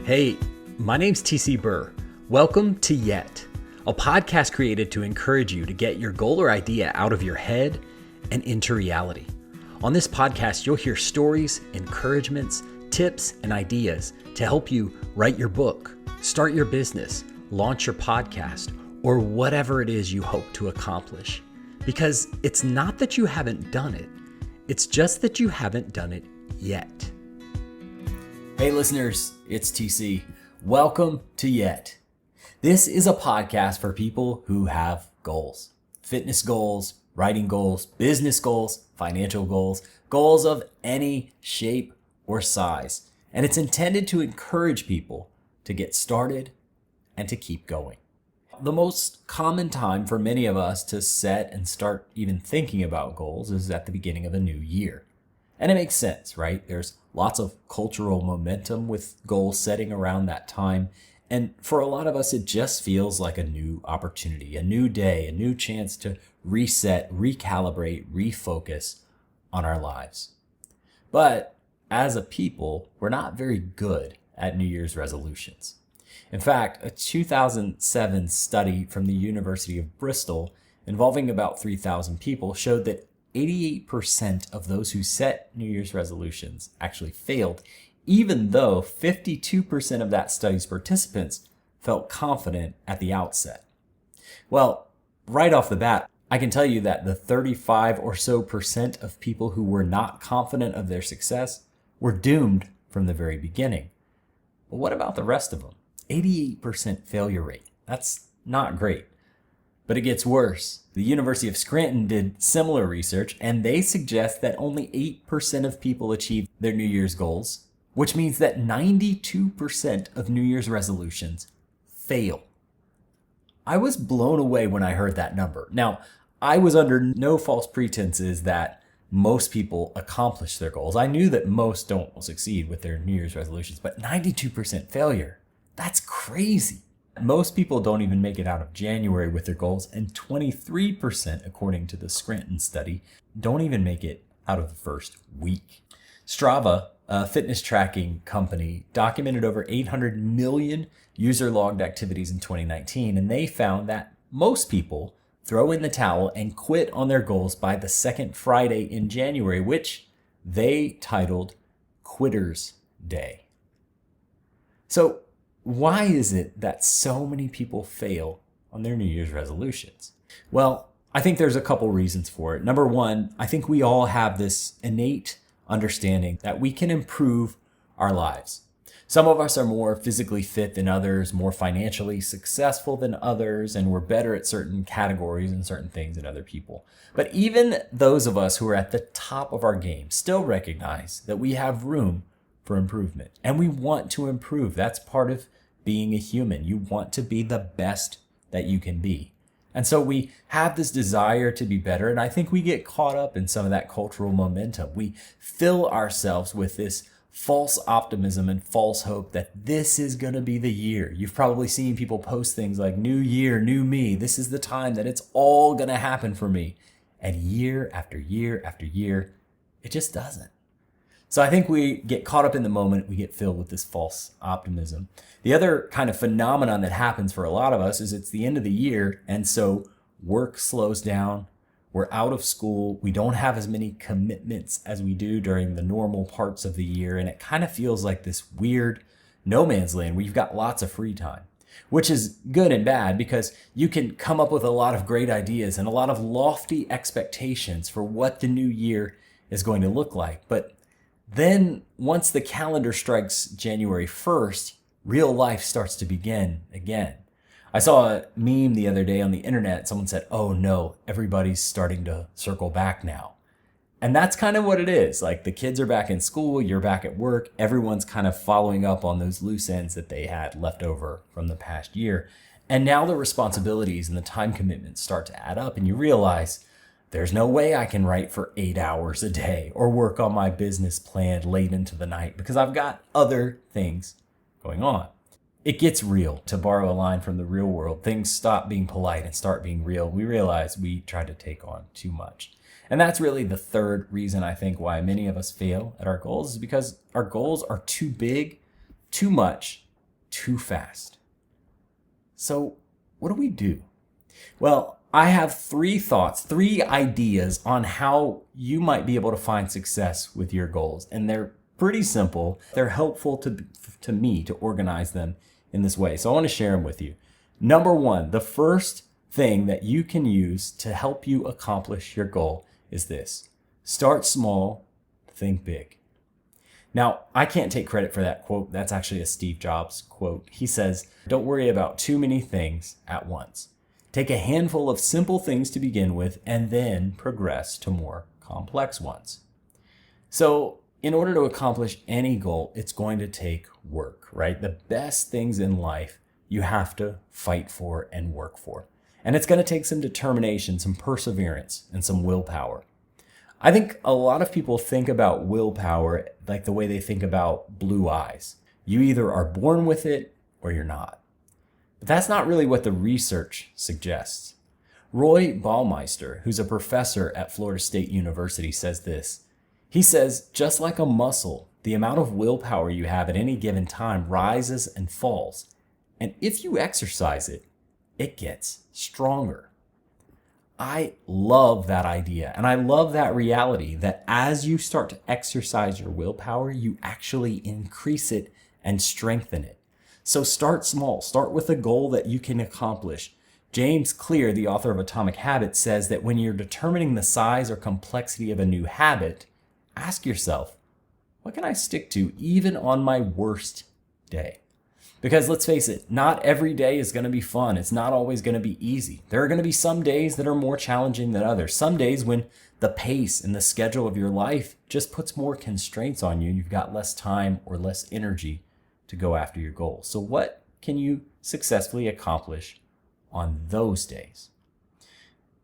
Hey, my name's TC Burr. Welcome to Yet, a podcast created to encourage you to get your goal or idea out of your head and into reality. On this podcast, you'll hear stories, encouragements, tips, and ideas to help you write your book, start your business, launch your podcast, or whatever it is you hope to accomplish. Because it's not that you haven't done it, it's just that you haven't done it yet. Hey listeners, it's TC. Welcome to Yet. This is a podcast for people who have goals. Fitness goals, writing goals, business goals, financial goals, goals of any shape or size. And it's intended to encourage people to get started and to keep going. The most common time for many of us to set and start even thinking about goals is at the beginning of a new year. And it makes sense, right? There's lots of cultural momentum with goal setting around that time. And for a lot of us, it just feels like a new opportunity, a new day, a new chance to reset, recalibrate, refocus on our lives. But as a people, we're not very good at New Year's resolutions. In fact, a 2007 study from the University of Bristol involving about 3,000 people showed that 88% of those who set New Year's resolutions actually failed, even though 52% of that study's participants felt confident at the outset. Well, right off the bat, I can tell you that the 35 or so percent of people who were not confident of their success were doomed from the very beginning. But what about the rest of them? 88% failure rate. That's not great. But it gets worse. The University of Scranton did similar research, and they suggest that only 8% of people achieve their New Year's goals, which means that 92% of New Year's resolutions fail. I was blown away when I heard that number. Now, I was under no false pretenses that most people accomplish their goals. I knew that most don't succeed with their New Year's resolutions, but 92% failure, that's crazy. Most people don't even make it out of January with their goals, and 23%, according to the Scranton study, don't even make it out of the first week. Strava, a fitness tracking company, documented over 800 million user-logged activities in 2019, and they found that most people throw in the towel and quit on their goals by the second Friday in January, which they titled Quitter's Day. So, why is it that so many people fail on their New Year's resolutions? Well, I think there's a couple reasons for it. Number one, I think we all have this innate understanding that we can improve our lives. Some of us are more physically fit than others, more financially successful than others, and we're better at certain categories and certain things than other people. But even those of us who are at the top of our game still recognize that we have room for improvement. And we want to improve. That's part of being a human. You want to be the best that you can be. And so we have this desire to be better. And I think we get caught up in some of that cultural momentum. We fill ourselves with this false optimism and false hope that this is going to be the year. You've probably seen people post things like new year, new me. This is the time that it's all going to happen for me. And year after year after year, it just doesn't. So I think we get caught up in the moment. We get filled with this false optimism. The other kind of phenomenon that happens for a lot of us is it's the end of the year. And so work slows down. We're out of school. We don't have as many commitments as we do during the normal parts of the year. And it kind of feels like this weird no man's land where you've got lots of free time, which is good and bad because you can come up with a lot of great ideas and a lot of lofty expectations for what the new year is going to look like. But then once the calendar strikes January 1st, real life starts to begin again. I saw a meme the other day on the internet. Someone said, "Oh no, everybody's starting to circle back now." And that's kind of what it is. Like the kids are back in school, you're back at work. Everyone's kind of following up on those loose ends that they had left over from the past year. And now the responsibilities and the time commitments start to add up and you realize, there's no way I can write for 8 hours a day or work on my business plan late into the night because I've got other things going on. It gets real. To borrow a line from the real world, things stop being polite and start being real. We realize we try to take on too much. And that's really the third reason I think why many of us fail at our goals is because our goals are too big, too much, too fast. So what do we do? Well, I have 3 thoughts, 3 ideas on how you might be able to find success with your goals. And they're pretty simple. They're helpful to me to organize them in this way. So I want to share them with you. Number 1, the first thing that you can use to help you accomplish your goal is this. Start small, think big. Now, I can't take credit for that quote. That's actually a Steve Jobs quote. He says, "Don't worry about too many things at once. Take a handful of simple things to begin with and then progress to more complex ones." So in order to accomplish any goal, it's going to take work, right? The best things in life you have to fight for and work for. And it's going to take some determination, some perseverance, and some willpower. I think a lot of people think about willpower like the way they think about blue eyes. You either are born with it or you're not. But that's not really what the research suggests. Roy Baumeister, who's a professor at Florida State University, says this. He says, just like a muscle, the amount of willpower you have at any given time rises and falls. And if you exercise it, it gets stronger. I love that idea. And I love that reality that as you start to exercise your willpower, you actually increase it and strengthen it. So start small. Start with a goal that you can accomplish. James Clear, the author of Atomic Habits, says that when you're determining the size or complexity of a new habit, ask yourself, what can I stick to even on my worst day? Because let's face it, not every day is going to be fun. It's not always going to be easy. There are going to be some days that are more challenging than others. Some days when the pace and the schedule of your life just puts more constraints on you and you've got less time or less energy to go after your goals. So what can you successfully accomplish on those days?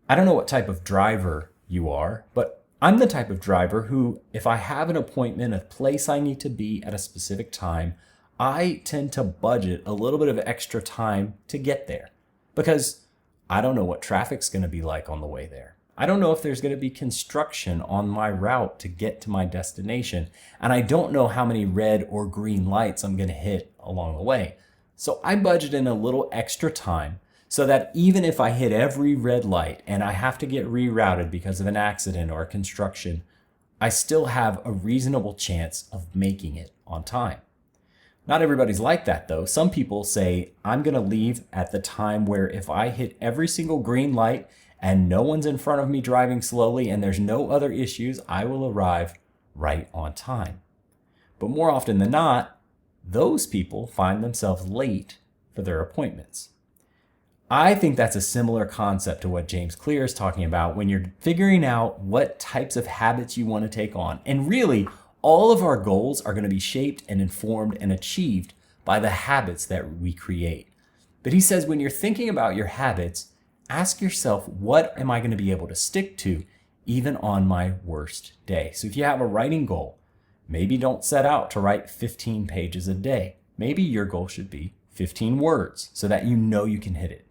I don't know what type of driver you are, but I'm the type of driver who, if I have an appointment, a place I need to be at a specific time, I tend to budget a little bit of extra time to get there because I don't know what traffic's going to be like on the way there. I don't know if there's going to be construction on my route to get to my destination, and I don't know how many red or green lights I'm going to hit along the way. So I budget in a little extra time so that even if I hit every red light and I have to get rerouted because of an accident or construction, I still have a reasonable chance of making it on time. Not everybody's like that though. Some people say, I'm going to leave at the time where if I hit every single green light and no one's in front of me driving slowly and there's no other issues, I will arrive right on time. But more often than not, those people find themselves late for their appointments. I think that's a similar concept to what James Clear is talking about when you're figuring out what types of habits you want to take on. And really, all of our goals are going to be shaped and informed and achieved by the habits that we create. But he says when you're thinking about your habits, ask yourself, what am I going to be able to stick to even on my worst day? So if you have a writing goal, maybe don't set out to write 15 pages a day. Maybe your goal should be 15 words so that you know you can hit it.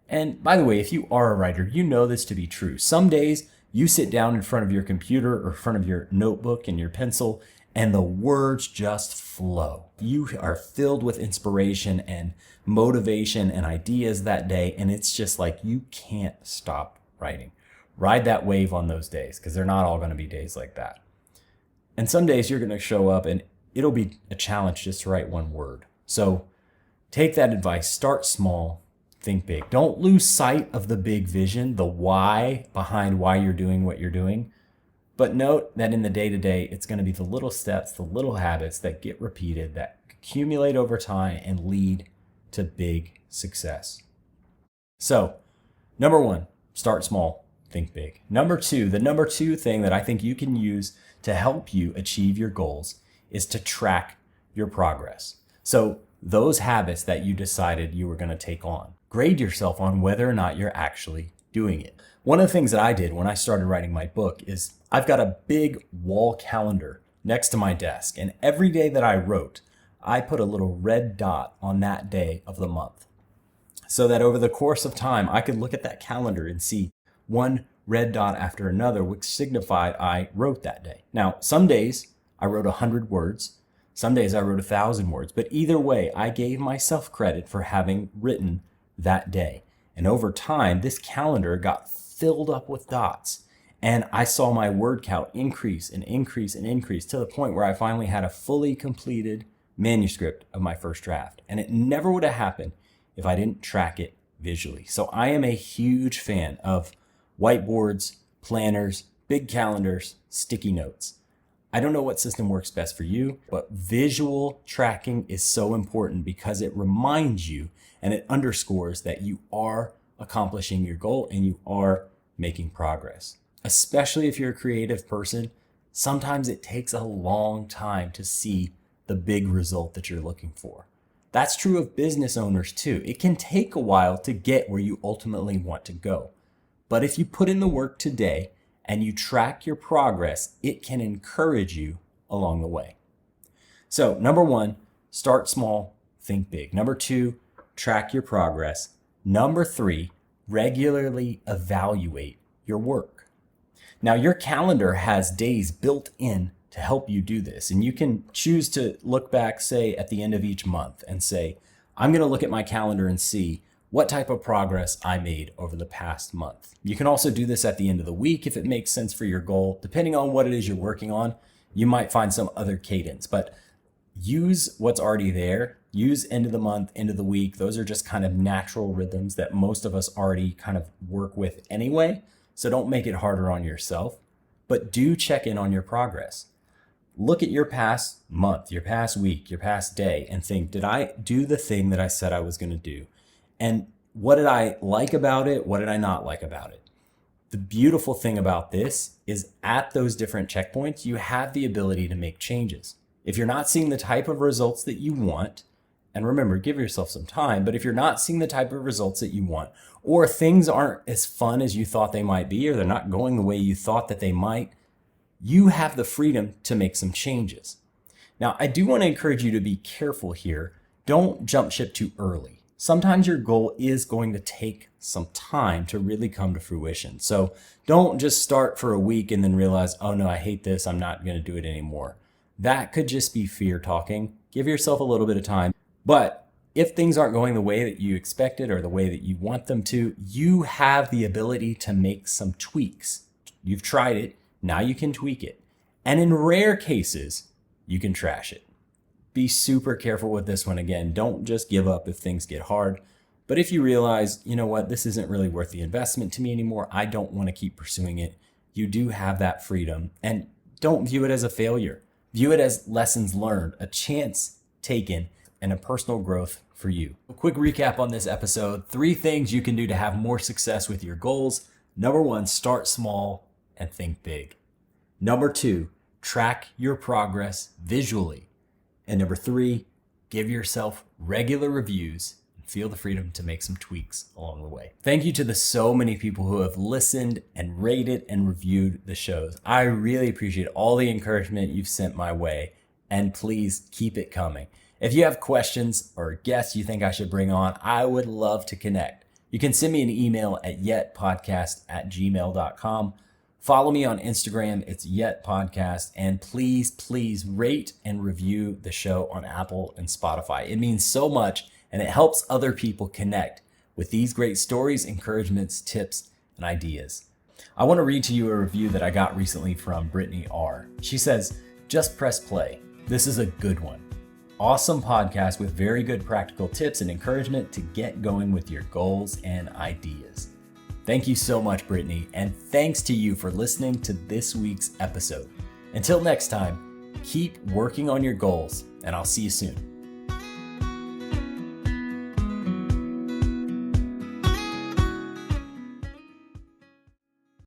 And by the way, if you are a writer, you know this to be true. Some days you sit down in front of your computer or in front of your notebook and your pencil, and the words just flow. You are filled with inspiration and motivation and ideas that day, and it's just like you can't stop writing. Ride that wave on those days, because they're not all going to be days like that. And some days you're going to show up and it'll be a challenge just to write one word. So take that advice, start small. Think big. Don't lose sight of the big vision, the why behind why you're doing what you're doing. But note that in the day-to-day, it's going to be the little steps, the little habits that get repeated, that accumulate over time and lead to big success. So, number 1, start small, think big. Number 2, the number 2 thing that I think you can use to help you achieve your goals is to track your progress. So, those habits that you decided you were going to take on, grade yourself on whether or not you're actually doing it. One of the things that I did when I started writing my book is I've got a big wall calendar next to my desk, and every day that I wrote, I put a little red dot on that day of the month so that over the course of time, I could look at that calendar and see one red dot after another, which signified I wrote that day. Now, some days I wrote 100 words. Some days I wrote 1,000 words, but either way, I gave myself credit for having written that day. And over time, this calendar got filled up with dots. And I saw my word count increase and increase and increase to the point where I finally had a fully completed manuscript of my first draft. And it never would have happened if I didn't track it visually. So I am a huge fan of whiteboards, planners, big calendars, sticky notes. I don't know what system works best for you, but visual tracking is so important because it reminds you and it underscores that you are accomplishing your goal and you are making progress. Especially if you're a creative person, sometimes it takes a long time to see the big result that you're looking for. That's true of business owners too. It can take a while to get where you ultimately want to go. But if you put in the work today and you track your progress, it can encourage you along the way. So number 1, start small, think big. Number 2, track your progress. Number 3, regularly evaluate your work. Now your calendar has days built in to help you do this. And you can choose to look back, say at the end of each month and say, I'm going to look at my calendar and see what type of progress I made over the past month. You can also do this at the end of the week if it makes sense for your goal. Depending on what it is you're working on, you might find some other cadence, but use what's already there. Use end of the month, end of the week. Those are just kind of natural rhythms that most of us already kind of work with anyway. So don't make it harder on yourself, but do check in on your progress. Look at your past month, your past week, your past day, and think, did I do the thing that I said I was going to do? And what did I like about it? What did I not like about it? The beautiful thing about this is at those different checkpoints, you have the ability to make changes. If you're not seeing the type of results that you want, and remember, give yourself some time, but if you're not seeing the type of results that you want, or things aren't as fun as you thought they might be, or they're not going the way you thought that they might, you have the freedom to make some changes. Now, I do want to encourage you to be careful here. Don't jump ship too early. Sometimes your goal is going to take some time to really come to fruition. So don't just start for a week and then realize, oh no, I hate this, I'm not going to do it anymore. That could just be fear talking. Give yourself a little bit of time. But if things aren't going the way that you expected or the way that you want them to, you have the ability to make some tweaks. You've tried it, now you can tweak it. And in rare cases, you can trash it. Be super careful with this one. Again, don't just give up if things get hard. But if you realize, you know what, this isn't really worth the investment to me anymore, I don't want to keep pursuing it, you do have that freedom. And don't view it as a failure. View it as lessons learned, a chance taken, and a personal growth for you. A quick recap on this episode: 3 things you can do to have more success with your goals. Number 1, start small and think big. Number 2, track your progress visually. And number 3, give yourself regular reviews and feel the freedom to make some tweaks along the way. Thank you to the so many people who have listened and rated and reviewed the shows. I really appreciate all the encouragement you've sent my way, and please keep it coming. If you have questions or guests you think I should bring on, I would love to connect. You can send me an email at yetpodcast@gmail.com. Follow me on Instagram, it's yetpodcast, and please rate and review the show on Apple and Spotify. It means so much, and it helps other people connect with these great stories, encouragements, tips, and ideas. I want to read to you a review that I got recently from Brittany R. She says, "Just press play. This is a good one. Awesome podcast with very good practical tips and encouragement to get going with your goals and ideas." Thank you so much, Brittany, and thanks to you for listening to this week's episode. Until next time, keep working on your goals, and I'll see you soon.